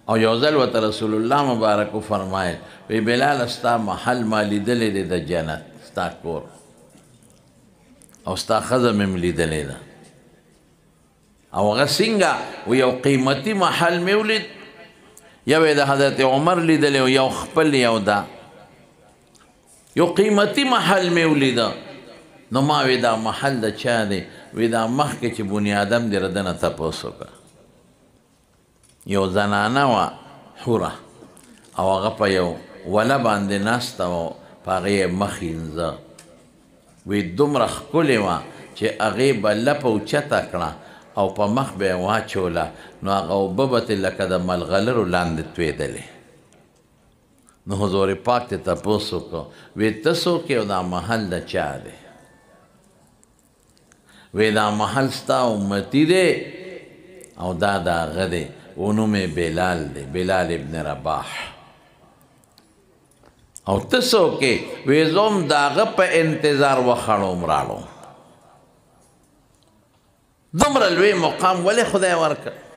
او یو ځل ورته رسول الله مبارک فرمایل وی بلال ستا محل ما لیدلی دی د جنت ستا کور او ستا ښځه مې م لیدلې ده او هغه څنګه و یو قیمتي محل مې ولید یو یې د حضرت عمر لیدلی او یو خپل یو ده یو قیمتي محل مې ولیده نو ما وی دا محل د چا دی وی دا مخکې چې بني آدم دې ردنه تپوس وکړه یو زنانه وه حوره او هغه په یو وله باندې ناسته وه په هغې یې مخ ینځه وی دومره ښکلې وه چې هغې به لپه اوچته کړه او په مخ به یې واچوله نو هغه اوبه به ترې لکه د ملغلرو لاندې تویدلې نو حضور پاک ته تپوس وکړو وی ته څوک یې او دا محل د چا دی وی دا محل ستا امتی دی او دا د هغه دی و نوم یې بلال دی بلال ابن رباح او ته څوک یې وی زه هم د هغه په انتظار وخړوم راړو دومره لوی مقام ولې خدای ورکړ